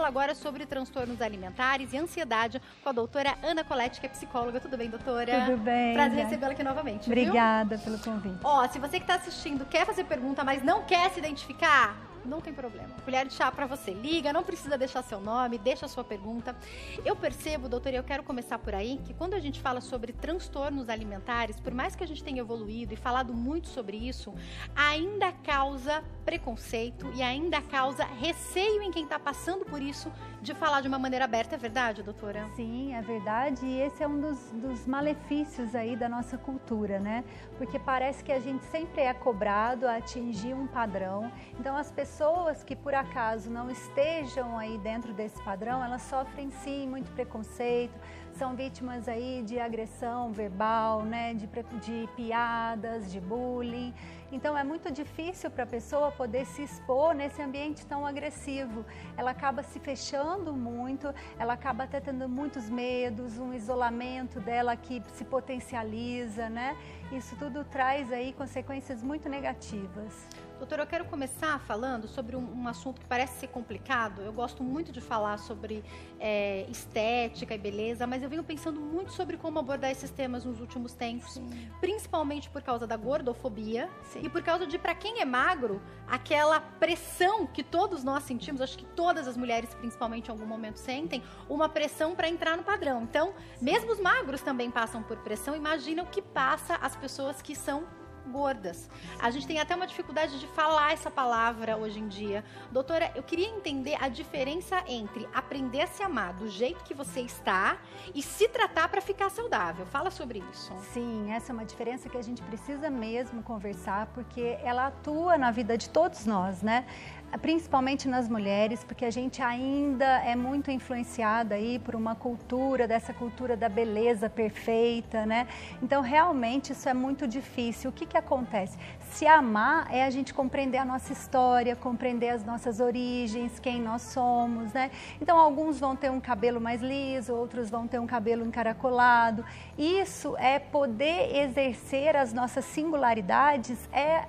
falar agora sobre transtornos alimentares e ansiedade com a doutora Ana Colletti, que é psicóloga. Tudo bem, doutora? Tudo bem. Prazer recebê-la aqui novamente. Obrigada pelo convite. Ó, se você que está assistindo quer fazer pergunta, mas não quer se identificar, não tem problema. Colher de chá para você. Liga, não precisa deixar seu nome, deixa a sua pergunta. Eu percebo, doutora, e eu quero começar por aí, que quando a gente fala sobre transtornos alimentares, por mais que a gente tenha evoluído e falado muito sobre isso, ainda causa preconceito e ainda causa receio em quem está passando por isso de falar de uma maneira aberta. É verdade, doutora? Sim, é verdade. E esse é um dos malefícios aí da nossa cultura, né? Porque parece que a gente sempre é cobrado a atingir um padrão. Então, as pessoas que por acaso não estejam aí dentro desse padrão, elas sofrem sim muito preconceito, são vítimas aí de agressão verbal, né, de piadas, de bullying. Então é muito difícil para a pessoa poder se expor nesse ambiente tão agressivo. Ela acaba se fechando muito, ela acaba até tendo muitos medos, um isolamento dela que se potencializa, né? Isso tudo traz aí consequências muito negativas. Doutora, eu quero começar falando sobre um assunto que parece ser complicado. Eu gosto muito de falar sobre estética e beleza, mas eu venho pensando muito sobre como abordar esses temas nos últimos tempos, sim, principalmente por causa da gordofobia, sim, e por causa de, para quem é magro, aquela pressão que todos nós sentimos, acho que todas as mulheres principalmente em algum momento sentem, uma pressão para entrar no padrão. Então, sim, mesmo os magros também passam por pressão. Imagina o que passa as pessoas que são gordas. A gente tem até uma dificuldade de falar essa palavra hoje em dia. Doutora, eu queria entender a diferença entre aprender a se amar do jeito que você está e se tratar para ficar saudável. Fala sobre isso. Sim, essa é uma diferença que a gente precisa mesmo conversar, porque ela atua na vida de todos nós, né? Principalmente nas mulheres, porque a gente ainda é muito influenciada aí por uma cultura, dessa cultura da beleza perfeita, né? Então, realmente, isso é muito difícil. O que que acontece? Se amar é a gente compreender a nossa história, compreender as nossas origens, quem nós somos, né? Então, alguns vão ter um cabelo mais liso, outros vão ter um cabelo encaracolado. Isso é poder exercer as nossas singularidades, é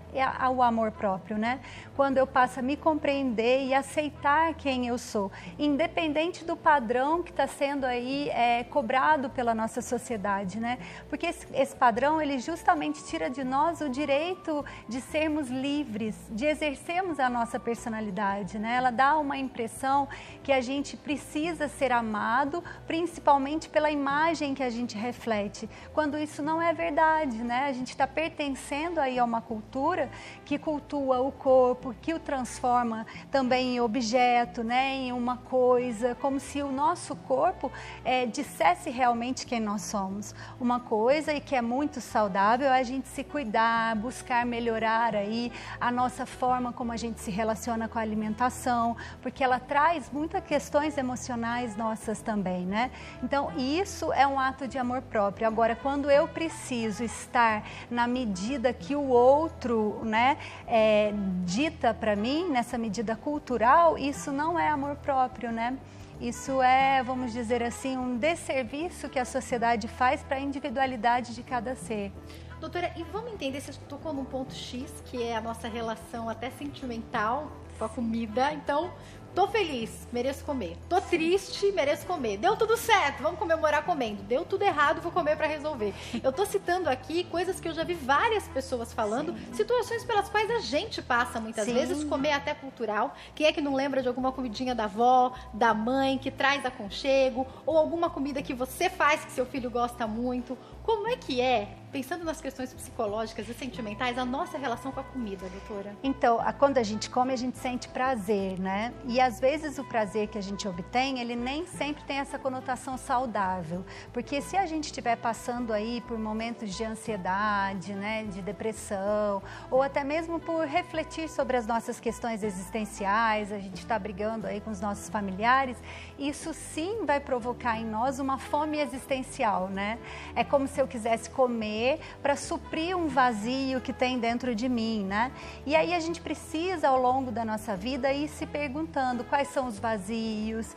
o amor próprio, né? Quando eu passo a me compreender e aceitar quem eu sou, independente do padrão que está sendo aí cobrado pela nossa sociedade, né? Porque esse padrão, ele justamente tira de nós o direito de sermos livres, de exercermos a nossa personalidade, né? Ela dá uma impressão que a gente precisa ser amado, principalmente pela imagem que a gente reflete, quando isso não é verdade, né? A gente está pertencendo aí a uma cultura que cultua o corpo, que o transforma também em objeto, né? Em uma coisa, como se o nosso corpo dissesse realmente quem nós somos. Uma coisa e que é muito saudável é a gente se cuidar, buscar melhorar aí a nossa forma como a gente se relaciona com a alimentação, porque ela traz muitas questões emocionais nossas também, né? Então, isso é um ato de amor próprio. Agora, quando eu preciso estar na medida que o outro, né, dita para mim, nessa medida cultural, isso não é amor próprio, né? Isso é, vamos dizer assim, um desserviço que a sociedade faz para a individualidade de cada ser. Doutora, e vamos entender, você tocou num ponto X, que é a nossa relação até sentimental com a comida. Então, tô feliz, mereço comer. Tô triste, mereço comer. Deu tudo certo, vamos comemorar comendo. Deu tudo errado, vou comer para resolver. Eu tô citando aqui coisas que eu já vi várias pessoas falando, sim, situações pelas quais a gente passa muitas, sim, vezes, comer até cultural. Quem é que não lembra de alguma comidinha da avó, da mãe, que traz aconchego, ou alguma comida que você faz que seu filho gosta muito? Como é que pensando nas questões psicológicas e sentimentais, a nossa relação com a comida, doutora? Então, quando a gente come, a gente sente prazer, né? E às vezes o prazer que a gente obtém, ele nem sempre tem essa conotação saudável. Porque se a gente estiver passando aí por momentos de ansiedade, né, de depressão, ou até mesmo por refletir sobre as nossas questões existenciais, a gente está brigando aí com os nossos familiares, isso sim vai provocar em nós uma fome existencial, né? É como se eu quisesse comer para suprir um vazio que tem dentro de mim, né? E aí a gente precisa, ao longo da nossa vida, ir se perguntando quais são os vazios,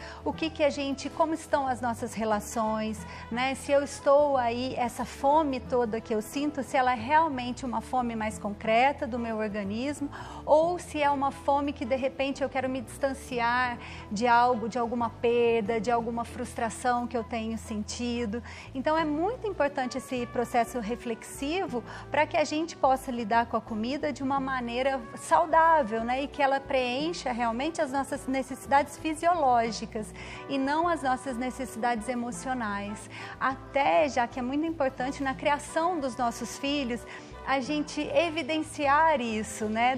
como estão as nossas relações, né? Se eu estou aí, essa fome toda que eu sinto, se ela é realmente uma fome mais concreta do meu organismo, ou se é uma fome que de repente eu quero me distanciar de algo, de alguma perda, de alguma frustração que eu tenho sentido. Então é muito importante esse processo reflexivo para que a gente possa lidar com a comida de uma maneira saudável, né? E que ela preencha realmente as nossas necessidades fisiológicas e não as nossas necessidades emocionais. Até, já que é muito importante na criação dos nossos filhos, a gente evidenciar isso, né?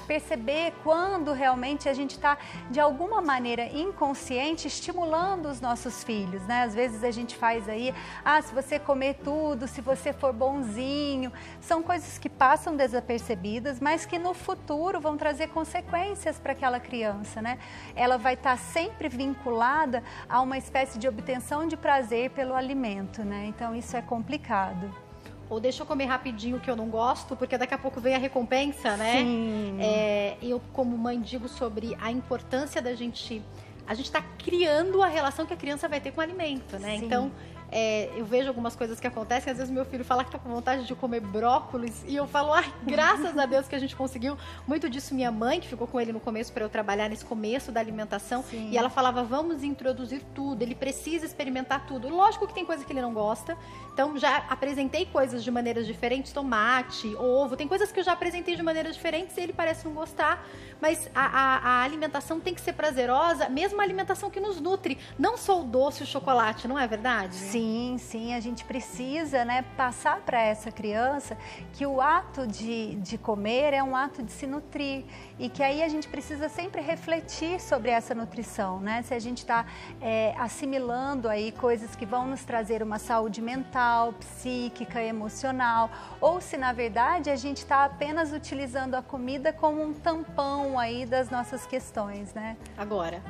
Perceber quando realmente a gente está, de alguma maneira inconsciente, estimulando os nossos filhos, né? Às vezes a gente faz aí, se você comer tudo, se você for bonzinho, são coisas que passam desapercebidas, mas que no futuro vão trazer consequências para aquela criança, né? Ela vai estar sempre vinculada a uma espécie de obtenção de prazer pelo alimento, né? Então isso é complicado. Ou deixa eu comer rapidinho o que eu não gosto, porque daqui a pouco vem a recompensa, né? Sim. Eu, como mãe, digo sobre a importância da gente... A gente está criando a relação que a criança vai ter com o alimento, né? Sim. Então, eu vejo algumas coisas que acontecem. Às vezes meu filho fala que tá com vontade de comer brócolis e eu falo, graças a Deus que a gente conseguiu. Muito disso minha mãe, que ficou com ele no começo para eu trabalhar nesse começo da alimentação. Sim. E ela falava, vamos introduzir tudo, ele precisa experimentar tudo. Lógico que tem coisa que ele não gosta, então já apresentei coisas de maneiras diferentes, tomate, ovo, tem coisas que eu já apresentei de maneiras diferentes e ele parece não gostar. Mas a alimentação tem que ser prazerosa, mesmo a alimentação que nos nutre, não só o doce e o chocolate, não é verdade? Sim, sim, a gente precisa, né, passar para essa criança que o ato de comer é um ato de se nutrir e que aí a gente precisa sempre refletir sobre essa nutrição, né? Se a gente está assimilando aí coisas que vão nos trazer uma saúde mental, psíquica, emocional, ou se na verdade a gente está apenas utilizando a comida como um tampão aí das nossas questões, né? Agora,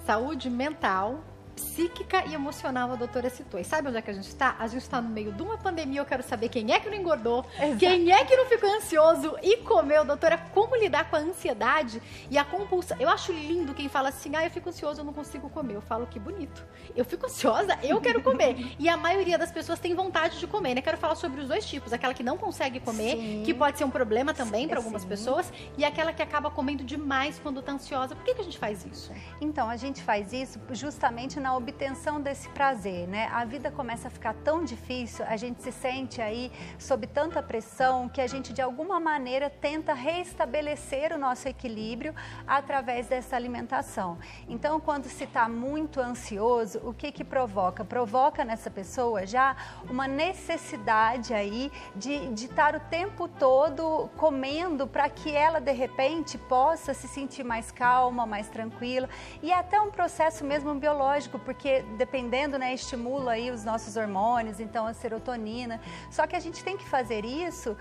saúde mental, psíquica e emocional, a doutora citou. E sabe onde é que a gente está? A gente está no meio de uma pandemia. Eu quero saber quem é que não engordou, Exato. Quem é que não ficou ansioso e comeu. Doutora, como lidar com a ansiedade e a compulsão? Eu acho lindo quem fala assim, eu fico ansioso, eu não consigo comer. Eu falo, que bonito. Eu fico ansiosa, eu quero comer. E a maioria das pessoas tem vontade de comer, né? Quero falar sobre os dois tipos. Aquela que não consegue comer, Sim. que pode ser um problema também para algumas Sim. pessoas, e aquela que acaba comendo demais quando está ansiosa. Por que a gente faz isso? Então, a gente faz isso justamente na obtenção desse prazer, né? A vida começa a ficar tão difícil, a gente se sente aí sob tanta pressão que a gente de alguma maneira tenta restabelecer o nosso equilíbrio através dessa alimentação. Então, quando se está muito ansioso, o que provoca? Provoca nessa pessoa já uma necessidade aí de estar o tempo todo comendo para que ela de repente possa se sentir mais calma, mais tranquila, e é até um processo mesmo biológico, porque dependendo, né, estimula aí os nossos hormônios, então a serotonina. Só que a gente tem que fazer isso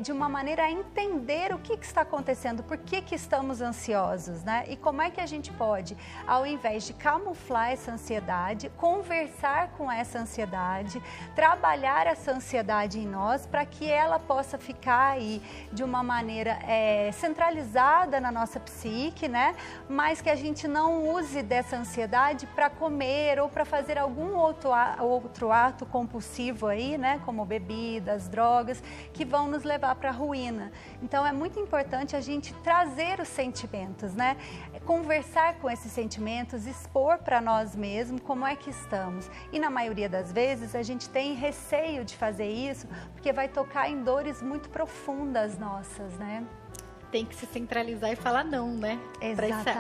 de uma maneira a entender o que está acontecendo, por que estamos ansiosos, né? E como é que a gente pode, ao invés de camuflar essa ansiedade, conversar com essa ansiedade, trabalhar essa ansiedade em nós para que ela possa ficar aí de uma maneira centralizada na nossa psique, né? Mas que a gente não use dessa ansiedade para comer ou para fazer algum outro ato compulsivo aí, né, como bebidas, drogas, que vão nos levar para a ruína. Então é muito importante a gente trazer os sentimentos, né, conversar com esses sentimentos, expor para nós mesmos como é que estamos. E na maioria das vezes a gente tem receio de fazer isso, porque vai tocar em dores muito profundas nossas, né? Tem que se centralizar e falar não, né?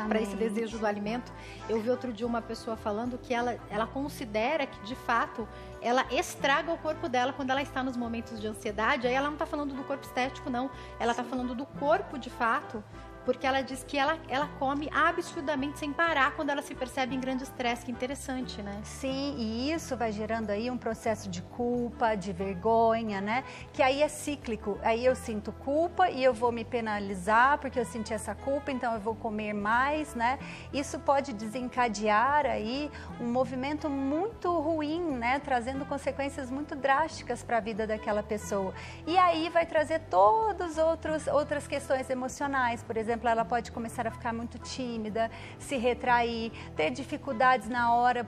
Para esse desejo do alimento. Eu vi outro dia uma pessoa falando que ela considera que, de fato, ela estraga o corpo dela quando ela está nos momentos de ansiedade. Aí ela não está falando do corpo estético, não. Ela está falando do corpo, de fato, porque ela diz que ela come absurdamente sem parar quando ela se percebe em grande estresse. Que interessante, né? Sim, e isso vai gerando aí um processo de culpa, de vergonha, né? Que aí é cíclico. Aí eu sinto culpa e eu vou me penalizar porque eu senti essa culpa, então eu vou comer mais, né? Isso pode desencadear aí um movimento muito ruim, né? Trazendo consequências muito drásticas para a vida daquela pessoa. E aí vai trazer outras questões emocionais. Por exemplo, ela pode começar a ficar muito tímida, se retrair, ter dificuldades na hora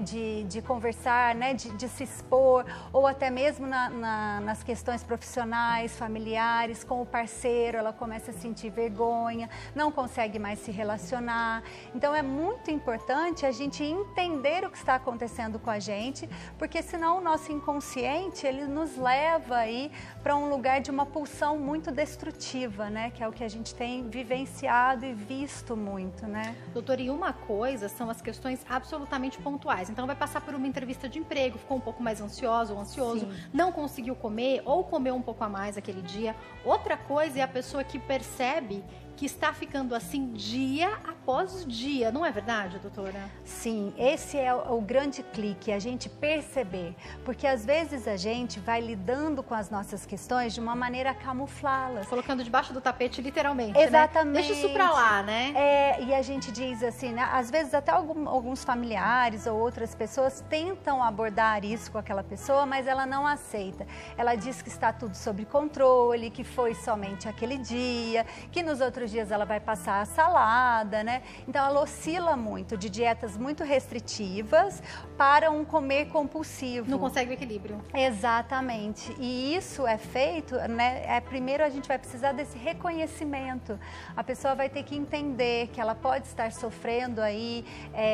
de conversar, né? De se expor, ou até mesmo nas questões profissionais, familiares, com o parceiro, ela começa a sentir vergonha, não consegue mais se relacionar. Então é muito importante a gente entender o que está acontecendo com a gente, porque senão o nosso inconsciente, ele nos leva aí para um lugar de uma pulsão muito destrutiva, né? Que é o que a gente tem vivenciado e visto muito, né? Doutora, e uma coisa são as questões absolutamente pontuais. Então vai passar por uma entrevista de emprego, ficou um pouco mais ansiosa ou ansioso, Sim. não conseguiu comer ou comeu um pouco a mais aquele dia. Outra coisa é a pessoa que percebe que está ficando assim dia após dia, não é verdade, doutora? Sim, esse é o grande clique, a gente perceber, porque às vezes a gente vai lidando com as nossas questões de uma maneira a camuflá-las. Colocando debaixo do tapete, literalmente, Exatamente. Né? Deixa isso pra lá, né? E a gente diz assim, né? Às vezes até alguns familiares ou outras pessoas tentam abordar isso com aquela pessoa, mas ela não aceita. Ela diz que está tudo sob controle, que foi somente aquele dia, que nos outros dias ela vai passar a salada, né? Então ela oscila muito de dietas muito restritivas para um comer compulsivo. Não consegue o equilíbrio. Exatamente. E isso é feito, né? Primeiro a gente vai precisar desse reconhecimento. A pessoa vai ter que entender que ela pode estar sofrendo aí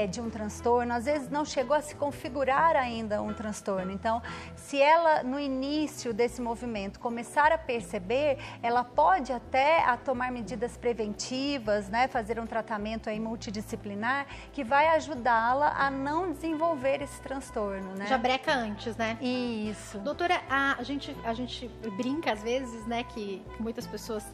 de um transtorno. Às vezes não chegou a se configurar ainda um transtorno. Então, se ela no início desse movimento começar a perceber, ela pode até tomar medidas preventivas, né? Fazer um tratamento aí multidisciplinar que vai ajudá-la a não desenvolver esse transtorno, né? Já breca antes, né? Isso. Doutora, a gente brinca às vezes, né, que muitas pessoas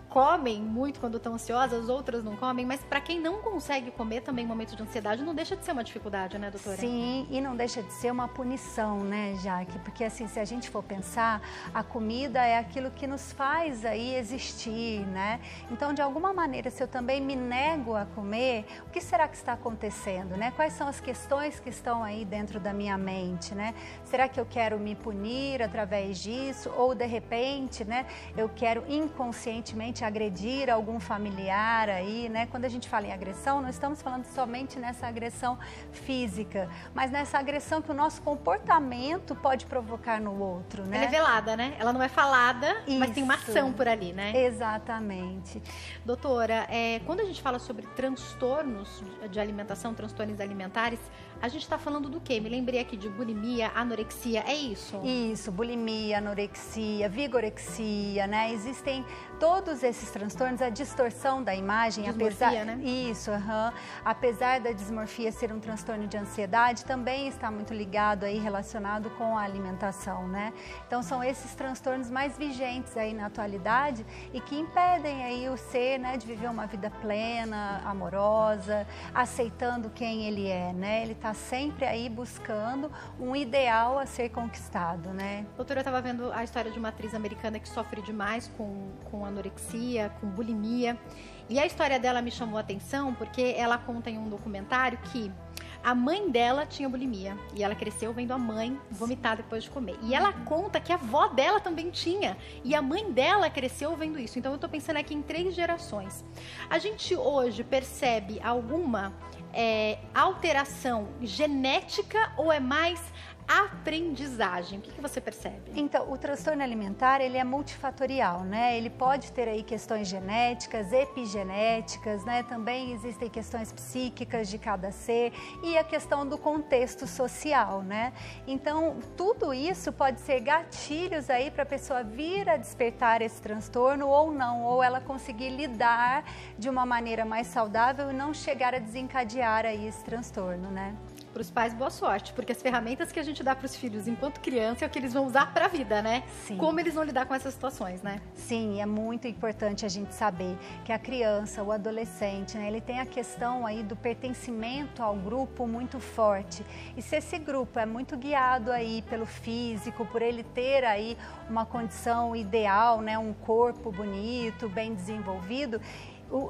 comem muito quando estão ansiosas, outras não comem, mas para quem não consegue comer também em momentos de ansiedade, não deixa de ser uma dificuldade, né, doutora? Sim, e não deixa de ser uma punição, né, Jaque? Porque assim, se a gente for pensar, a comida é aquilo que nos faz aí existir, né? Então, de alguma maneira, se eu também me nego a comer, o que será que está acontecendo, né? Quais são as questões que estão aí dentro da minha mente, né? Será que eu quero me punir através disso? Ou, de repente, né, eu quero inconscientemente agredir algum familiar aí, né? Quando a gente fala em agressão, não estamos falando somente nessa agressão física, mas nessa agressão que o nosso comportamento pode provocar no outro, né? Ela é velada, né? Ela não é falada, mas tem uma ação por ali, né? Exatamente. Doutora, quando a gente fala sobre transtornos de alimentação, transtornos alimentares, a gente está falando do quê? Me lembrei aqui de bulimia, anorexia, é isso? Isso, bulimia, anorexia, vigorexia, né? Existem todos esses transtornos, a distorção da imagem, Dismorfia, né? Isso, apesar da dismorfia ser um transtorno de ansiedade, também está muito ligado aí, relacionado com a alimentação, né? Então são esses transtornos mais vigentes aí na atualidade e que impedem aí o ser, né, de viver uma vida plena, amorosa, aceitando quem ele é, né? Ele está sempre aí buscando um ideal a ser conquistado, né? Doutora, eu estava vendo a história de uma atriz americana que sofre demais com anorexia, com bulimia. E a história dela me chamou a atenção porque ela conta em um documentário que a mãe dela tinha bulimia e ela cresceu vendo a mãe vomitar depois de comer. E ela conta que a avó dela também tinha e a mãe dela cresceu vendo isso. Então eu tô pensando aqui em 3 gerações. A gente hoje percebe alguma alteração genética ou é mais aprendizagem? O que você percebe? Então, o transtorno alimentar, ele é multifatorial, né? Ele pode ter aí questões genéticas, epigenéticas, né? Também existem questões psíquicas de cada ser e a questão do contexto social, né? Então, tudo isso pode ser gatilhos aí para a pessoa vir a despertar esse transtorno ou não, ou ela conseguir lidar de uma maneira mais saudável e não chegar a desencadear aí esse transtorno, né? para os pais, boa sorte, porque as ferramentas que a gente dá para os filhos enquanto criança é o que eles vão usar para a vida, né? Sim. Como eles vão lidar com essas situações, né? Sim, é muito importante a gente saber que a criança, o adolescente, né, ele tem a questão aí do pertencimento ao grupo muito forte. E se esse grupo é muito guiado aí pelo físico, por ele ter aí uma condição ideal, né, um corpo bonito, bem desenvolvido,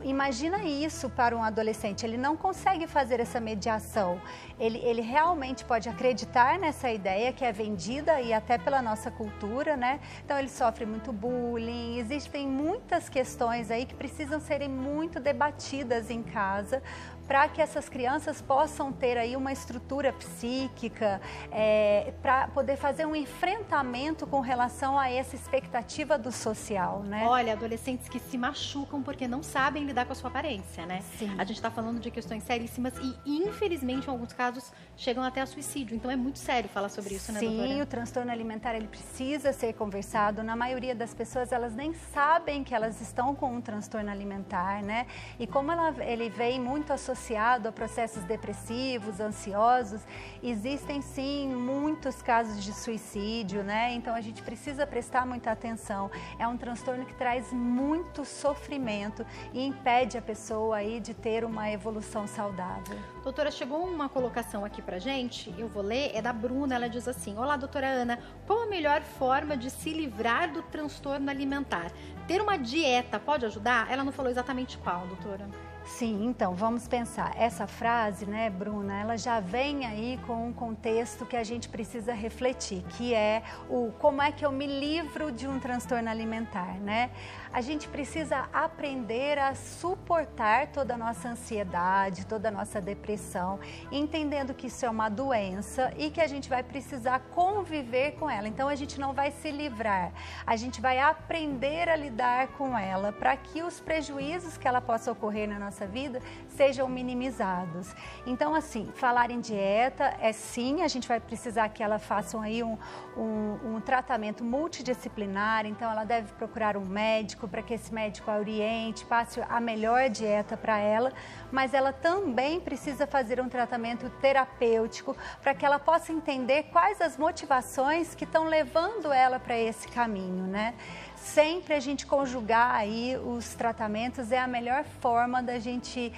imagina isso para um adolescente, ele não consegue fazer essa mediação, ele realmente pode acreditar nessa ideia que é vendida e até pela nossa cultura, né? Então ele sofre muito bullying, existem muitas questões aí que precisam serem muito debatidas em casa para que essas crianças possam ter aí uma estrutura psíquica, para poder fazer um enfrentamento com relação a essa expectativa do social, né? Olha, adolescentes que se machucam porque não sabem lidar com a sua aparência, né? Sim. A gente está falando de questões seríssimas e, infelizmente, em alguns casos, chegam até a suicídio. Então, é muito sério falar sobre isso, né, doutora? Sim, o transtorno alimentar, ele precisa ser conversado. Na maioria das pessoas, elas nem sabem que elas estão com um transtorno alimentar, né? E como ele vem muito associado a processos depressivos, ansiosos, existem sim muitos casos de suicídio, né? Então a gente precisa prestar muita atenção. É um transtorno que traz muito sofrimento e impede a pessoa aí de ter uma evolução saudável. Doutora, chegou uma colocação aqui pra gente, eu vou ler, é da Bruna, ela diz assim: olá, doutora Ana, qual a melhor forma de se livrar do transtorno alimentar? Ter uma dieta pode ajudar? Ela não falou exatamente qual, doutora. Sim, então, vamos pensar. Essa frase, né, Bruna, ela já vem aí com um contexto que a gente precisa refletir, que é o como é que eu me livro de um transtorno alimentar, né? A gente precisa aprender a suportar toda a nossa ansiedade, toda a nossa depressão, entendendo que isso é uma doença e que a gente vai precisar conviver com ela. Então, a gente não vai se livrar, a gente vai aprender a lidar com ela para que os prejuízos que ela possa ocorrer na nossa vida sejam minimizados. Então, assim, falar em dieta é sim, a gente vai precisar que ela faça aí um tratamento multidisciplinar, então ela deve procurar um médico para que esse médico a oriente, passe a melhor dieta para ela, mas ela também precisa fazer um tratamento terapêutico para que ela possa entender quais as motivações que estão levando ela para esse caminho, né? Sempre a gente conjugar aí os tratamentos é a melhor forma da gente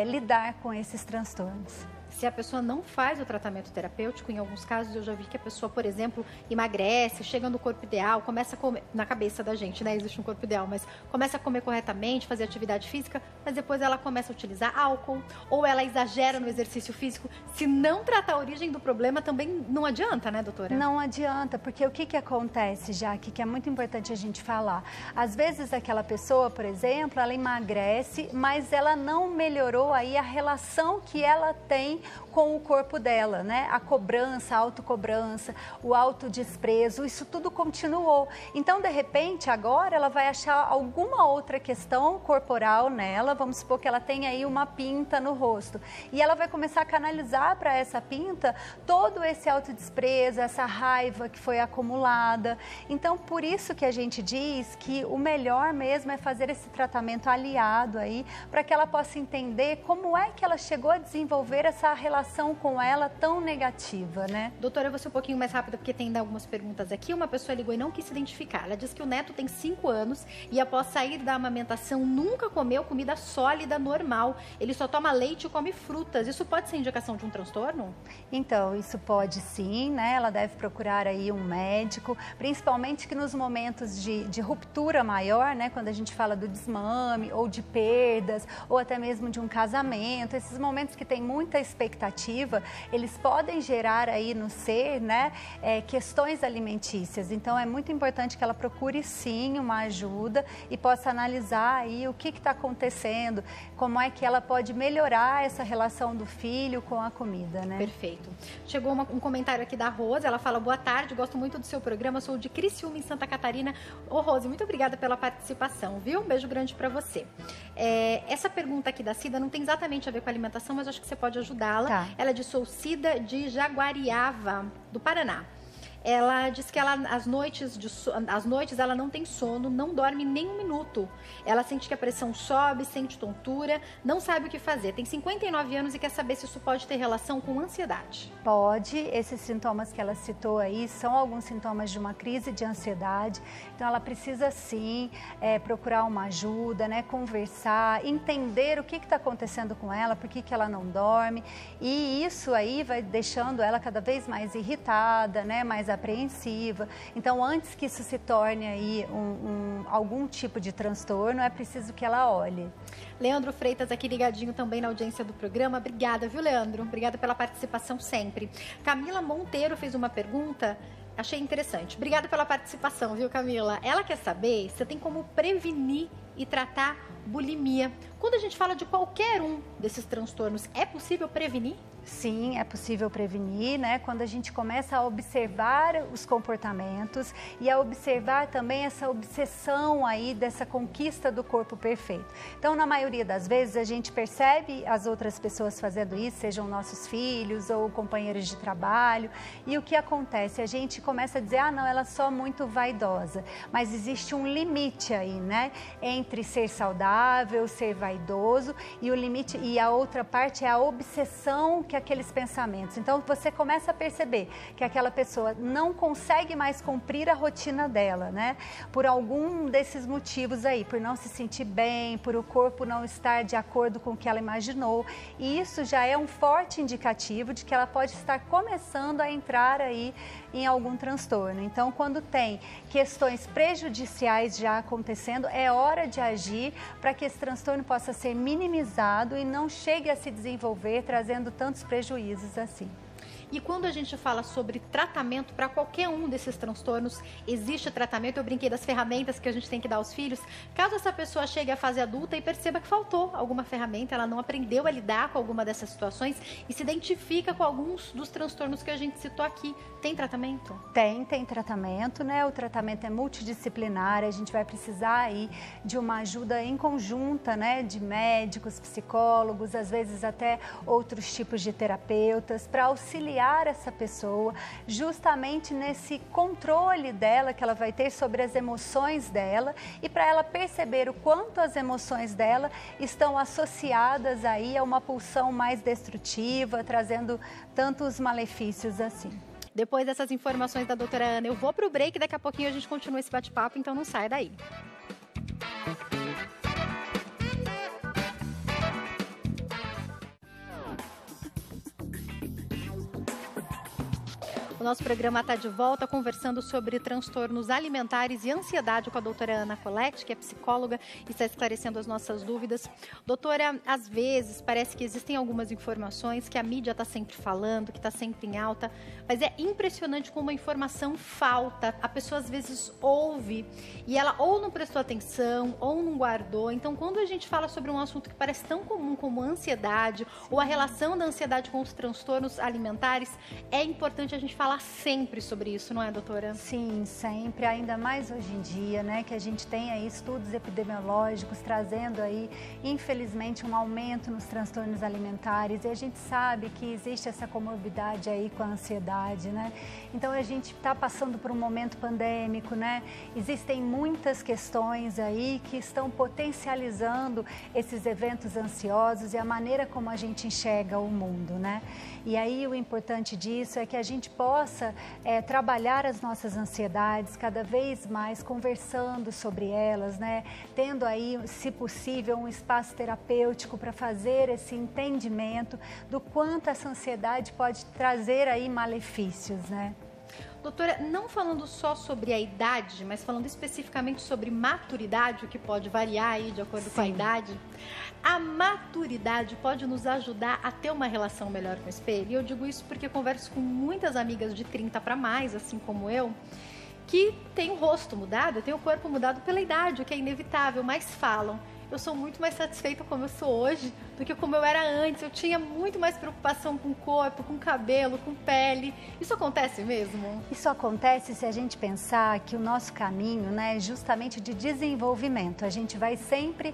lidar com esses transtornos. Se a pessoa não faz o tratamento terapêutico, em alguns casos eu já vi que a pessoa, por exemplo, emagrece, chega no corpo ideal, começa a comer, na cabeça da gente, né, existe um corpo ideal, mas começa a comer corretamente, fazer atividade física, mas depois ela começa a utilizar álcool, ou ela exagera no exercício físico. Se não tratar a origem do problema, também não adianta, né, doutora? Não adianta, porque o que acontece, Jaque, que é muito importante a gente falar. Às vezes aquela pessoa, por exemplo, ela emagrece, mas ela não melhorou aí a relação que ela tem com o corpo dela, né? A cobrança, a autocobrança, o autodesprezo, isso tudo continuou. Então, de repente, agora ela vai achar alguma outra questão corporal nela, vamos supor que ela tem aí uma pinta no rosto, e ela vai começar a canalizar para essa pinta todo esse autodesprezo, essa raiva que foi acumulada. Então, por isso que a gente diz que o melhor mesmo é fazer esse tratamento aliado aí, para que ela possa entender como é que ela chegou a desenvolver essa relação com ela tão negativa, né? Doutora, eu vou ser um pouquinho mais rápida porque tem ainda algumas perguntas aqui. Uma pessoa ligou e não quis se identificar. Ela diz que o neto tem 5 anos e após sair da amamentação nunca comeu comida sólida normal. Ele só toma leite e come frutas. Isso pode ser indicação de um transtorno? Então, isso pode sim, né? Ela deve procurar aí um médico, principalmente que nos momentos de ruptura maior, né? Quando a gente fala do desmame ou de perdas ou até mesmo de um casamento, esses momentos que tem muita expectativa, eles podem gerar aí no ser, né, questões alimentícias. Então, é muito importante que ela procure sim uma ajuda e possa analisar aí o que está acontecendo, como é que ela pode melhorar essa relação do filho com a comida, né? Perfeito. Chegou um comentário aqui da Rose, ela fala: boa tarde, gosto muito do seu programa, sou de Criciúma, em Santa Catarina. Ô, Rose, muito obrigada pela participação, viu? Um beijo grande para você. Essa pergunta aqui da Cida não tem exatamente a ver com alimentação, mas acho que você pode ajudá-la. Tá. Ela é de Cida de Jaguariava, do Paraná. Ela diz que às noites ela não tem sono, não dorme nem um minuto. Ela sente que a pressão sobe, sente tontura, não sabe o que fazer. Tem 59 anos e quer saber se isso pode ter relação com ansiedade. Pode. Esses sintomas que ela citou aí são alguns sintomas de uma crise de ansiedade. Então, ela precisa sim procurar uma ajuda, né? Conversar, entender o que está acontecendo com ela, por que ela não dorme. E isso aí vai deixando ela cada vez mais irritada, né? Mais apreensiva. Então, antes que isso se torne aí algum tipo de transtorno, é preciso que ela olhe. Leandro Freitas aqui ligadinho também na audiência do programa. Obrigada, viu, Leandro? Obrigada pela participação sempre. Camila Monteiro fez uma pergunta, achei interessante. Obrigada pela participação, viu, Camila? Ela quer saber se tem como prevenir e tratar bulimia. Quando a gente fala de qualquer um desses transtornos, é possível prevenir? Sim, é possível prevenir, né? Quando a gente começa a observar os comportamentos e a observar também essa obsessão aí dessa conquista do corpo perfeito. Então, na maioria das vezes, a gente percebe as outras pessoas fazendo isso, sejam nossos filhos ou companheiros de trabalho, e o que acontece? A gente começa a dizer, ah, não, ela é só muito vaidosa, mas existe um limite aí, né? Entre ser saudável, ser vaidoso, e o limite, e a outra parte é a obsessão que aqueles pensamentos. Então, você começa a perceber que aquela pessoa não consegue mais cumprir a rotina dela, né? Por algum desses motivos aí, por não se sentir bem, por o corpo não estar de acordo com o que ela imaginou. E isso já é um forte indicativo de que ela pode estar começando a entrar aí em algum transtorno. Então, quando tem questões prejudiciais já acontecendo, é hora de agir para que esse transtorno possa ser minimizado e não chegue a se desenvolver, trazendo tantos prejuízos assim. E quando a gente fala sobre tratamento para qualquer um desses transtornos, existe tratamento? Eu brinquei das ferramentas que a gente tem que dar aos filhos. Caso essa pessoa chegue à fase adulta e perceba que faltou alguma ferramenta, ela não aprendeu a lidar com alguma dessas situações e se identifica com alguns dos transtornos que a gente citou aqui, tem tratamento? Tem tratamento, né? O tratamento é multidisciplinar, a gente vai precisar aí de uma ajuda em conjunta, né? De médicos, psicólogos, às vezes até outros tipos de terapeutas, para auxiliar essa pessoa justamente nesse controle dela que ela vai ter sobre as emoções dela e para ela perceber o quanto as emoções dela estão associadas aí a uma pulsão mais destrutiva, trazendo tantos malefícios assim. Depois dessas informações da doutora Ana, eu vou para o break, daqui a pouquinho a gente continua esse bate-papo, então não sai daí. O nosso programa está de volta conversando sobre transtornos alimentares e ansiedade com a doutora Ana Colletti, que é psicóloga e está esclarecendo as nossas dúvidas. Doutora, às vezes parece que existem algumas informações que a mídia está sempre falando, que está sempre em alta, mas é impressionante como a informação falta. A pessoa às vezes ouve e ela ou não prestou atenção ou não guardou. Então, quando a gente fala sobre um assunto que parece tão comum como a ansiedade ou a relação da ansiedade com os transtornos alimentares, é importante a gente falar sempre sobre isso, não é, doutora? Sim, sempre, ainda mais hoje em dia, né, que a gente tem aí estudos epidemiológicos trazendo aí, infelizmente, um aumento nos transtornos alimentares e a gente sabe que existe essa comorbidade aí com a ansiedade, né? Então, a gente está passando por um momento pandêmico, né? Existem muitas questões aí que estão potencializando esses eventos ansiosos e a maneira como a gente enxerga o mundo, né? E aí, o importante disso é que a gente possa trabalhar as nossas ansiedades cada vez mais, conversando sobre elas, né? Tendo aí, se possível, um espaço terapêutico para fazer esse entendimento do quanto essa ansiedade pode trazer aí malefícios, né? Doutora, não falando só sobre a idade, mas falando especificamente sobre maturidade, o que pode variar aí de acordo com a idade, a maturidade pode nos ajudar a ter uma relação melhor com o espelho? E eu digo isso porque eu converso com muitas amigas de 30 para mais, assim como eu, que têm o rosto mudado, têm o corpo mudado pela idade, o que é inevitável, mas falam: eu sou muito mais satisfeita como eu sou hoje do que como eu era antes. Eu tinha muito mais preocupação com o corpo, com o cabelo, com pele. Isso acontece mesmo? Isso acontece se a gente pensar que o nosso caminho, né, é justamente de desenvolvimento. A gente vai sempre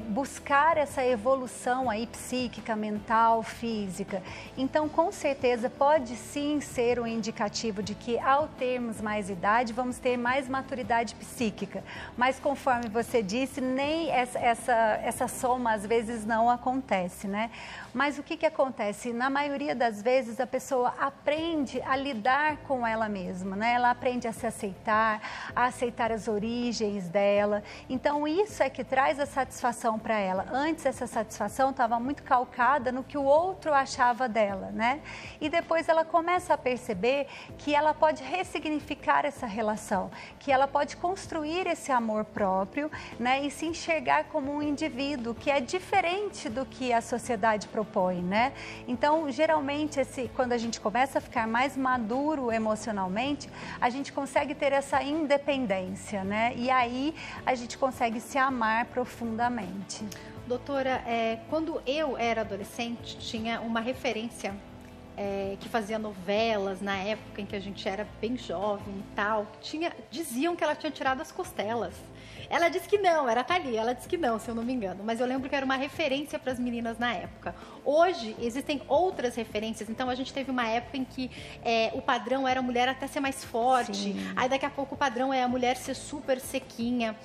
buscar essa evolução aí psíquica, mental, física. Então, com certeza, pode sim ser um indicativo de que ao termos mais idade, vamos ter mais maturidade psíquica. Mas conforme você disse, nem essa soma às vezes não acontece, né? Mas o que acontece? Na maioria das vezes a pessoa aprende a lidar com ela mesma, né? Ela aprende a se aceitar, a aceitar as origens dela. Então isso é que traz a satisfação para ela. Antes essa satisfação estava muito calcada no que o outro achava dela, né? E depois ela começa a perceber que ela pode ressignificar essa relação, que ela pode construir esse amor próprio, né? E se enxergar como um indivíduo que é diferente do que a sociedade propõe, né? Então, geralmente, quando a gente começa a ficar mais maduro emocionalmente, a gente consegue ter essa independência, né? E aí a gente consegue se amar profundamente. Doutora, quando eu era adolescente, tinha uma referência que fazia novelas na época em que a gente era bem jovem e tal. Diziam que ela tinha tirado as costelas. Ela disse que não, era a Thalia, ela disse que não, se eu não me engano. Mas eu lembro que era uma referência para as meninas na época. Hoje, existem outras referências. Então, a gente teve uma época em que o padrão era a mulher até ser mais forte. Sim. Aí, daqui a pouco, o padrão é a mulher ser super sequinha.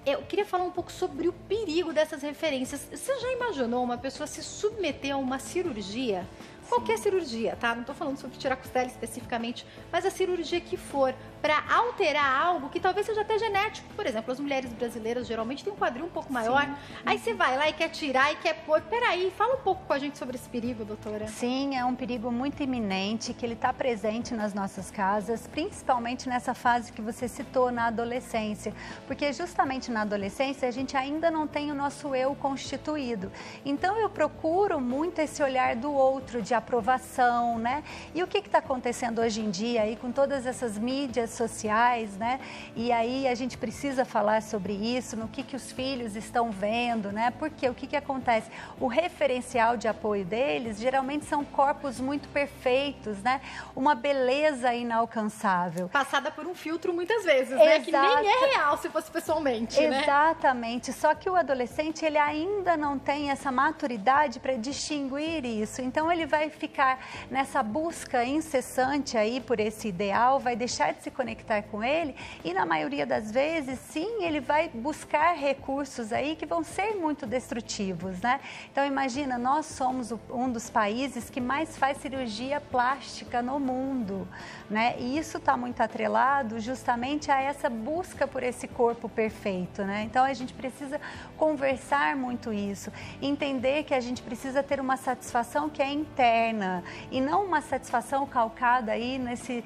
Eu queria falar um pouco sobre o perigo dessas referências. Você já imaginou uma pessoa se submeter a uma cirurgia? Qualquer cirurgia, tá? Não estou falando sobre tirar costela especificamente, mas a cirurgia que for para alterar algo que talvez seja até genético. Por exemplo, as mulheres brasileiras geralmente têm um quadril um pouco maior. Sim. Aí você vai lá e quer tirar e quer pôr. Peraí, fala um pouco com a gente sobre esse perigo, doutora. Sim, é um perigo muito iminente que ele está presente nas nossas casas, principalmente nessa fase que você citou, na adolescência. Porque justamente na adolescência a gente ainda não tem o nosso eu constituído. Então eu procuro muito esse olhar do outro, de aprovação, né? E o que está acontecendo hoje em dia aí com todas essas mídias sociais, né? E aí a gente precisa falar sobre isso, no que os filhos estão vendo, né? Porque o que acontece? O referencial de apoio deles geralmente são corpos muito perfeitos, né? Uma beleza inalcançável. Passada por um filtro muitas vezes, né? Que nem é real se fosse pessoalmente, né? Exatamente. Só que o adolescente, ele ainda não tem essa maturidade para distinguir isso. Então ele vai ficar nessa busca incessante aí por esse ideal, vai deixar de se conectar com ele e na maioria das vezes, sim, ele vai buscar recursos aí que vão ser muito destrutivos, né? Então imagina, nós somos um dos países que mais faz cirurgia plástica no mundo, né? E isso está muito atrelado justamente a essa busca por esse corpo perfeito, né? Então a gente precisa conversar muito isso, entender que a gente precisa ter uma satisfação que é interna e não uma satisfação calcada aí nesse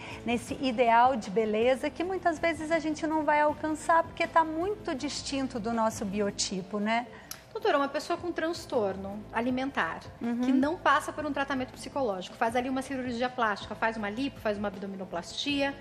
ideal de beleza que muitas vezes a gente não vai alcançar porque está muito distinto do nosso biotipo, né? Doutora, uma pessoa com transtorno alimentar, que não passa por um tratamento psicológico, faz ali uma cirurgia plástica, faz uma lipo, faz uma abdominoplastia,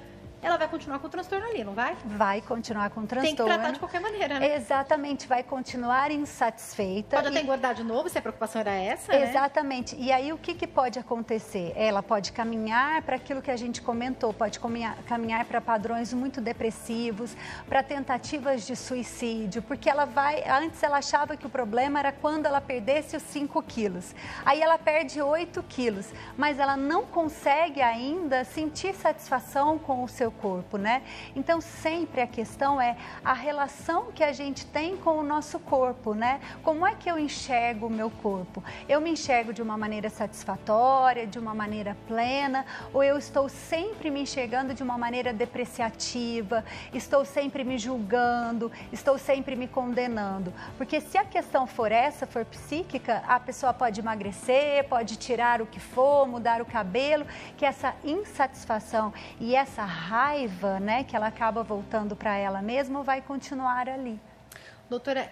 ela vai continuar com o transtorno ali, não vai? Vai continuar com o transtorno. Tem que tratar de qualquer maneira, né? Exatamente, vai continuar insatisfeita. Pode até engordar de novo, se a preocupação era essa, né? Exatamente. E aí o que pode acontecer? Ela pode caminhar para aquilo que a gente comentou, pode caminhar para padrões muito depressivos, para tentativas de suicídio, porque antes ela achava que o problema era quando ela perdesse os 5 quilos. Aí ela perde 8 quilos, mas ela não consegue ainda sentir satisfação com o seu corpo, né? Então sempre a questão é a relação que a gente tem com o nosso corpo, né? Como é que eu enxergo o meu corpo? Eu me enxergo de uma maneira satisfatória, de uma maneira plena, ou eu estou sempre me enxergando de uma maneira depreciativa, estou sempre me julgando, estou sempre me condenando? Porque se a questão for psíquica, a pessoa pode emagrecer, pode tirar o que for, mudar o cabelo, que essa insatisfação e essa raiva, né, que ela acaba voltando para ela mesma, vai continuar ali. Doutora,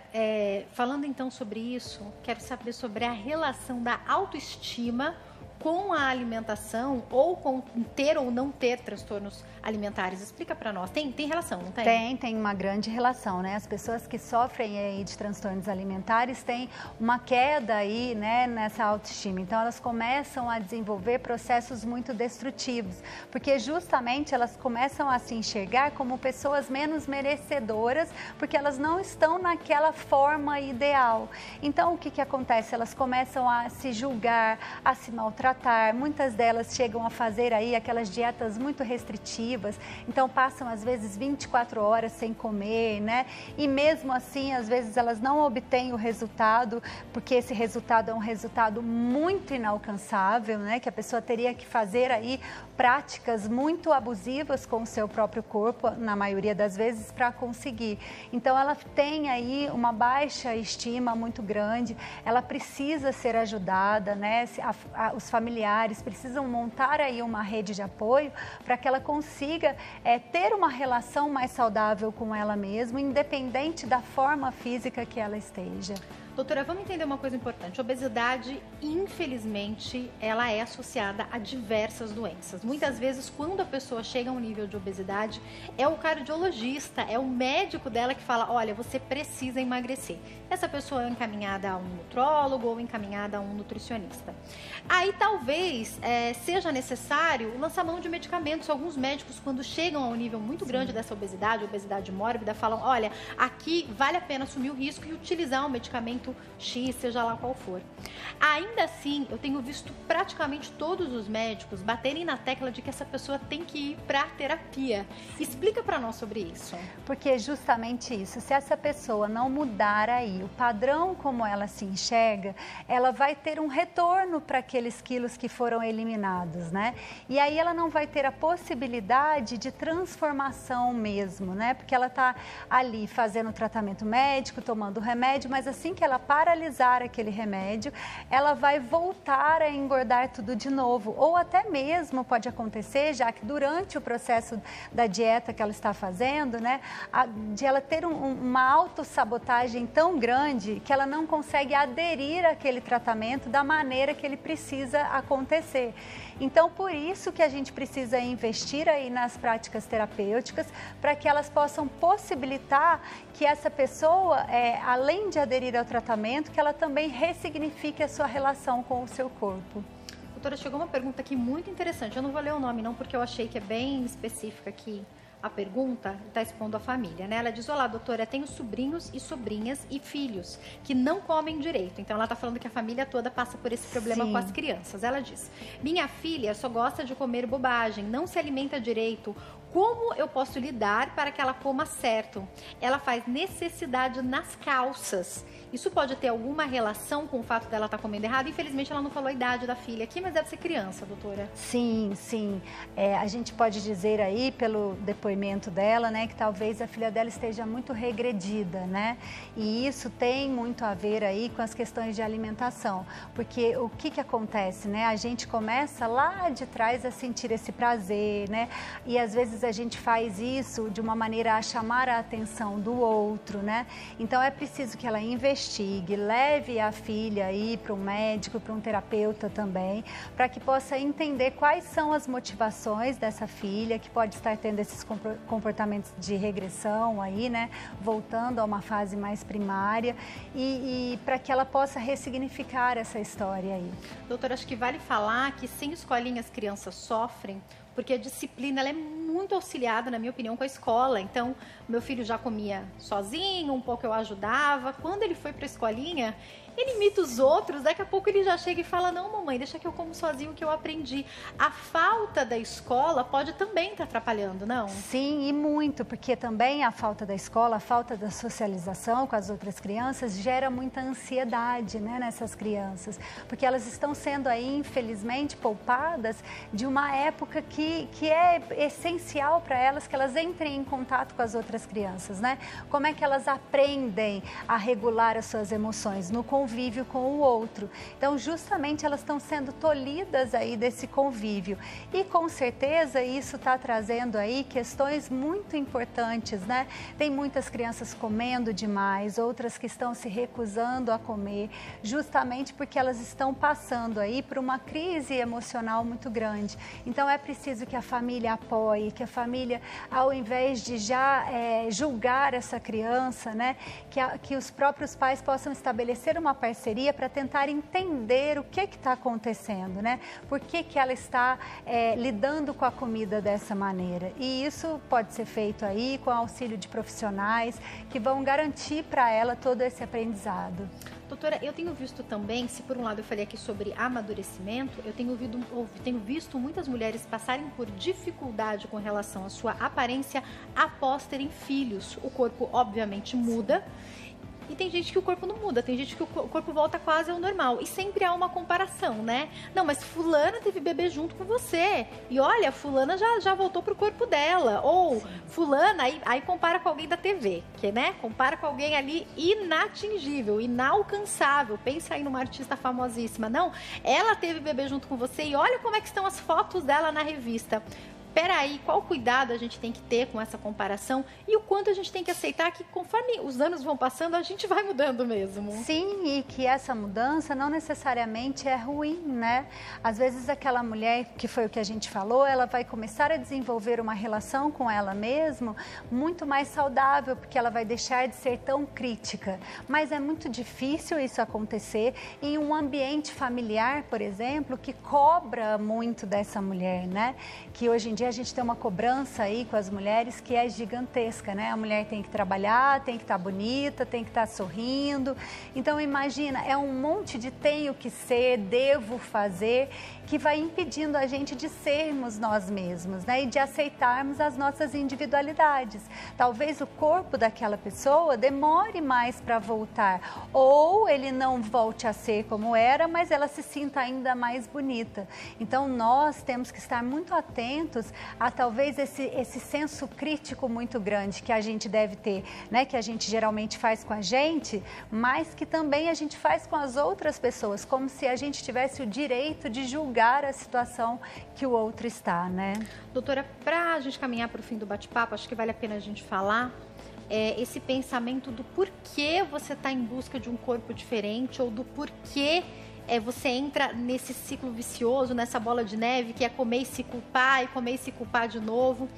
falando então sobre isso, quero saber sobre a relação da autoestima com a alimentação ou com ter ou não ter transtornos alimentares? Explica para nós. Tem relação, não tem? Tem uma grande relação, né? As pessoas que sofrem aí de transtornos alimentares têm uma queda aí, né, nessa autoestima. Então, elas começam a desenvolver processos muito destrutivos, porque justamente elas começam a se enxergar como pessoas menos merecedoras, porque elas não estão naquela forma ideal. Então, o que acontece? Elas começam a se julgar, a se maltratar. Muitas delas chegam a fazer aí aquelas dietas muito restritivas, então passam às vezes 24 horas sem comer, né? E mesmo assim, às vezes elas não obtêm o resultado, porque esse resultado é um resultado muito inalcançável, né? Que a pessoa teria que fazer aí práticas muito abusivas com o seu próprio corpo, na maioria das vezes, para conseguir. Então, ela tem aí uma baixa estima muito grande, ela precisa ser ajudada, né? Os familiares precisam montar aí uma rede de apoio para que ela consiga ter uma relação mais saudável com ela mesma, independente da forma física que ela esteja. Doutora, vamos entender uma coisa importante. A obesidade, infelizmente, ela é associada a diversas doenças. Muitas vezes, quando a pessoa chega a um nível de obesidade, é o cardiologista, é o médico dela que fala, olha, você precisa emagrecer. Essa pessoa é encaminhada a um nutrólogo ou encaminhada a um nutricionista. Aí, talvez, seja necessário lançar mão de medicamentos. Alguns médicos, quando chegam a um nível muito grande dessa obesidade mórbida, falam, olha, aqui vale a pena assumir o risco e utilizar um medicamento X, seja lá qual for. Ainda assim, eu tenho visto praticamente todos os médicos baterem na tecla de que essa pessoa tem que ir para terapia. Explica para nós sobre isso. Porque é justamente isso. Se essa pessoa não mudar aí o padrão como ela se enxerga, ela vai ter um retorno para aqueles quilos que foram eliminados, né? E aí ela não vai ter a possibilidade de transformação mesmo, né? Porque ela está ali fazendo o tratamento médico, tomando remédio, mas assim que ela paralisar aquele remédio, ela vai voltar a engordar tudo de novo. Ou até mesmo pode acontecer, já que durante o processo da dieta que ela está fazendo, né, de ela ter uma autossabotagem tão grande que ela não consegue aderir àquele tratamento da maneira que ele precisa acontecer. Então, por isso que a gente precisa investir aí nas práticas terapêuticas, para que elas possam possibilitar que essa pessoa, além de aderir ao tratamento, que ela também ressignifique a sua relação com o seu corpo. Doutora, chegou uma pergunta aqui muito interessante. Eu não vou ler o nome não, porque eu achei que é bem específica aqui. A pergunta está expondo a família, né? Ela diz, olá, doutora, tenho sobrinhos e sobrinhas e filhos que não comem direito. Então, ela está falando que a família toda passa por esse problema com as crianças. Ela diz, minha filha só gosta de comer bobagem, não se alimenta direito. Como eu posso lidar para que ela coma certo? Ela faz necessidade nas calças. Isso pode ter alguma relação com o fato dela estar comendo errado? Infelizmente, ela não falou a idade da filha aqui, mas deve ser criança, doutora. Sim, sim. A gente pode dizer aí, pelo depoimento dela, né, que talvez a filha dela esteja muito regredida, né? E isso tem muito a ver aí com as questões de alimentação. Porque o que acontece, né? A gente começa lá de trás a sentir esse prazer, né? E às vezes a gente faz isso de uma maneira a chamar a atenção do outro, né? Então é preciso que ela investigue, leve a filha aí para um médico, para um terapeuta também, para que possa entender quais são as motivações dessa filha que pode estar tendo esses comportamentos de regressão aí, né? Voltando a uma fase mais primária e para que ela possa ressignificar essa história aí. Doutora, acho que vale falar que sem escolinha as crianças sofrem, porque a disciplina ela é muito auxiliada, na minha opinião, com a escola. Então, meu filho já comia sozinho, um pouco eu ajudava. Quando ele foi para a escolinha, ele imita os outros, daqui a pouco ele já chega e fala, não, mamãe, deixa que eu como sozinho o que eu aprendi. A falta da escola pode também estar atrapalhando, não? Sim, e muito, porque também a falta da escola, a falta da socialização com as outras crianças gera muita ansiedade, né, nessas crianças, porque elas estão sendo aí, infelizmente, poupadas de uma época que é essencial para elas que elas entrem em contato com as outras crianças, né? Como é que elas aprendem a regular as suas emoções? No convívio convívio com o outro. Então, justamente elas estão sendo tolhidas aí desse convívio. E com certeza isso está trazendo aí questões muito importantes, né? Tem muitas crianças comendo demais, outras que estão se recusando a comer, justamente porque elas estão passando aí por uma crise emocional muito grande. Então é preciso que a família apoie, que a família, ao invés de já julgar essa criança, né, que os próprios pais possam estabelecer uma parceria para tentar entender o que está acontecendo, né? Por que ela está lidando com a comida dessa maneira. E isso pode ser feito aí com o auxílio de profissionais que vão garantir para ela todo esse aprendizado. Doutora, eu tenho visto também, se por um lado eu falei aqui sobre amadurecimento, eu tenho visto muitas mulheres passarem por dificuldade com relação à sua aparência após terem filhos. O corpo, obviamente, muda. E tem gente que o corpo não muda, tem gente que o corpo volta quase ao normal. E sempre há uma comparação, né? Não, mas fulana teve bebê junto com você. E olha, fulana já voltou pro corpo dela. Ou fulana, aí compara com alguém da TV, que, né? Compara com alguém ali inatingível, inalcançável. Pensa aí numa artista famosíssima. Não, ela teve bebê junto com você e olha como é que estão as fotos dela na revista. Peraí, qual cuidado a gente tem que ter com essa comparação e o quanto a gente tem que aceitar que conforme os anos vão passando, a gente vai mudando mesmo. Sim, e que essa mudança não necessariamente é ruim, né? Às vezes aquela mulher, que foi o que a gente falou, ela vai começar a desenvolver uma relação com ela mesma muito mais saudável, porque ela vai deixar de ser tão crítica. Mas é muito difícil isso acontecer em um ambiente familiar, por exemplo, que cobra muito dessa mulher, né? Que hoje em dia a gente tem uma cobrança aí com as mulheres que é gigantesca, né? A mulher tem que trabalhar, tem que estar bonita, tem que estar sorrindo. Então imagina, é um monte de tenho que ser, devo fazer, que vai impedindo a gente de sermos nós mesmos, né? E de aceitarmos as nossas individualidades. Talvez o corpo daquela pessoa demore mais para voltar, ou ele não volte a ser como era, mas ela se sinta ainda mais bonita. Então nós temos que estar muito atentos a talvez esse senso crítico muito grande que a gente deve ter, né? Que a gente geralmente faz com a gente, mas que também a gente faz com as outras pessoas, como se a gente tivesse o direito de julgar a situação que o outro está, né? Doutora, para a gente caminhar para o fim do bate-papo, acho que vale a pena a gente falar esse pensamento do porquê você está em busca de um corpo diferente ou do porquê você entra nesse ciclo vicioso, nessa bola de neve, que é comer e se culpar e comer e se culpar de novo.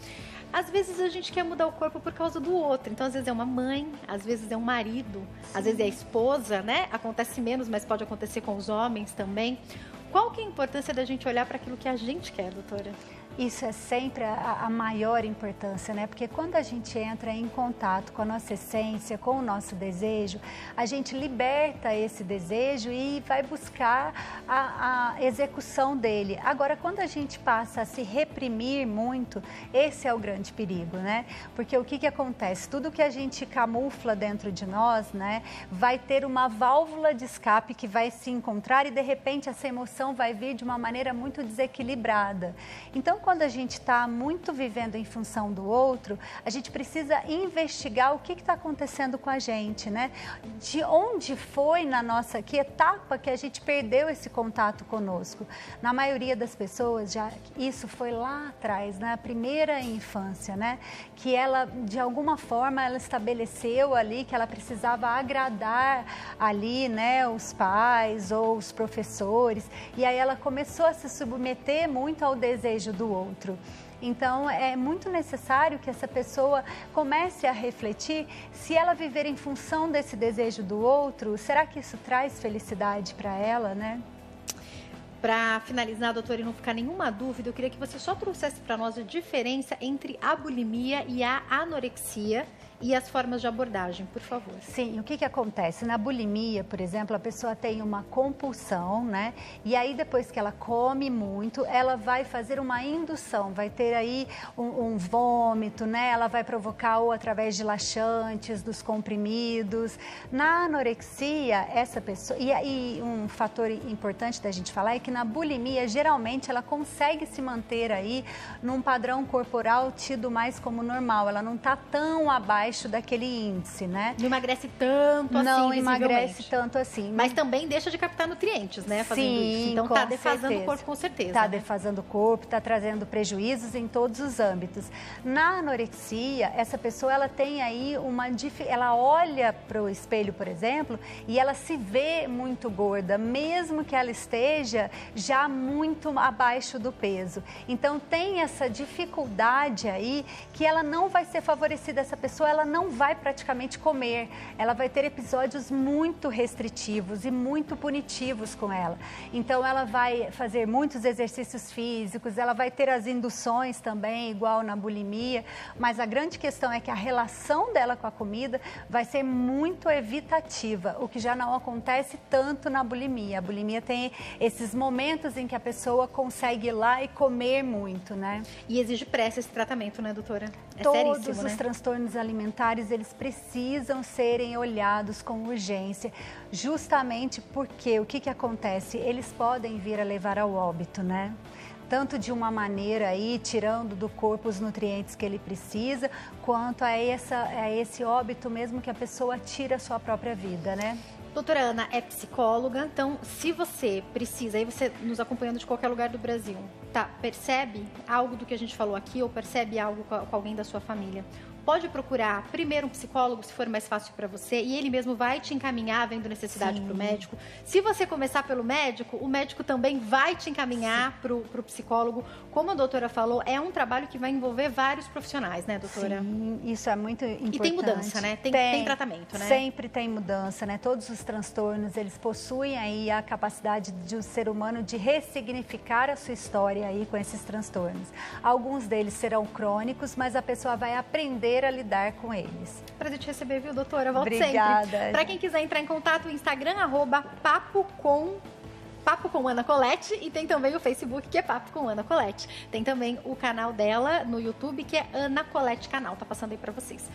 Às vezes a gente quer mudar o corpo por causa do outro. Então, às vezes é uma mãe, às vezes é um marido, às vezes é a esposa, né? Acontece menos, mas pode acontecer com os homens também. Qual que é a importância da gente olhar para aquilo que a gente quer, doutora? Isso é sempre a maior importância, né? Porque quando a gente entra em contato com a nossa essência, com o nosso desejo, a gente liberta esse desejo e vai buscar a execução dele. Agora, quando a gente passa a se reprimir muito, esse é o grande perigo, né? Porque o que acontece? Tudo que a gente camufla dentro de nós, né? Vai ter uma válvula de escape que vai se encontrar e, de repente, essa emoção vai vir de uma maneira muito desequilibrada. Então, quando a gente está muito vivendo em função do outro, a gente precisa investigar o que está acontecendo com a gente, né? De onde foi que etapa que a gente perdeu esse contato conosco. Na maioria das pessoas, já isso foi lá atrás, na primeira infância, né? Que ela, de alguma forma, ela estabeleceu ali que ela precisava agradar ali, né, os pais ou os professores, e aí ela começou a se submeter muito ao desejo do outro. Então, é muito necessário que essa pessoa comece a refletir se ela viver em função desse desejo do outro, será que isso traz felicidade para ela, né? Para finalizar, doutora, e não ficar nenhuma dúvida, eu queria que você só trouxesse para nós a diferença entre a bulimia e a anorexia e as formas de abordagem, por favor. Sim, o que acontece? Na bulimia, por exemplo, a pessoa tem uma compulsão, né? E aí depois que ela come muito, ela vai fazer uma indução, vai ter aí um vômito, né? Ela vai provocar ou através de laxantes, dos comprimidos. Na anorexia, essa pessoa... E um fator importante da gente falar é que na bulimia, geralmente, ela consegue se manter aí num padrão corporal tido mais como normal. Ela não está tão abaixo abaixo daquele índice, né? Não emagrece tanto assim, não emagrece tanto assim. Mas também deixa de captar nutrientes, né? Fazendo Sim, isso. Então tá defasando o corpo com certeza. Tá né? defasando o corpo, tá trazendo prejuízos em todos os âmbitos. Na anorexia, essa pessoa ela tem aí ela olha para o espelho, por exemplo, e ela se vê muito gorda, mesmo que ela esteja já muito abaixo do peso. Então tem essa dificuldade aí que ela não vai ser favorecida, essa pessoa ela não vai praticamente comer, ela vai ter episódios muito restritivos e muito punitivos com ela. Então ela vai fazer muitos exercícios físicos, ela vai ter as induções também, igual na bulimia, mas a grande questão é que a relação dela com a comida vai ser muito evitativa, o que já não acontece tanto na bulimia. A bulimia tem esses momentos em que a pessoa consegue ir lá e comer muito, né? E exige pressa esse tratamento, né, doutora? É Todos seríssimo, os né? transtornos alimentares, eles precisam serem olhados com urgência, justamente porque o que acontece? Eles podem vir a levar ao óbito, né? Tanto de uma maneira aí, tirando do corpo os nutrientes que ele precisa, quanto a esse óbito mesmo que a pessoa tira a sua própria vida, né? Doutora Ana é psicóloga, então se você precisa, aí você nos acompanhando de qualquer lugar do Brasil, tá? Percebe algo do que a gente falou aqui ou percebe algo com alguém da sua família? Pode procurar primeiro um psicólogo, se for mais fácil para você, e ele mesmo vai te encaminhar, vendo necessidade para o médico. Se você começar pelo médico, o médico também vai te encaminhar para o psicólogo. Como a doutora falou, é um trabalho que vai envolver vários profissionais, né, doutora? Sim, isso é muito importante. E tem mudança, né? Tem tratamento, né? Sempre tem mudança, né? Todos os transtornos, eles possuem aí a capacidade de um ser humano de ressignificar a sua história aí com esses transtornos. Alguns deles serão crônicos, mas a pessoa vai aprender a lidar com eles. Prazer te receber, viu, doutora? Volto Obrigada. sempre. Para quem quiser entrar em contato, o Instagram, @papo com Ana Colette, e tem também o Facebook, que é Papo com Ana Colette. Tem também o canal dela no YouTube, que é Ana Colette Canal, tá passando aí para vocês.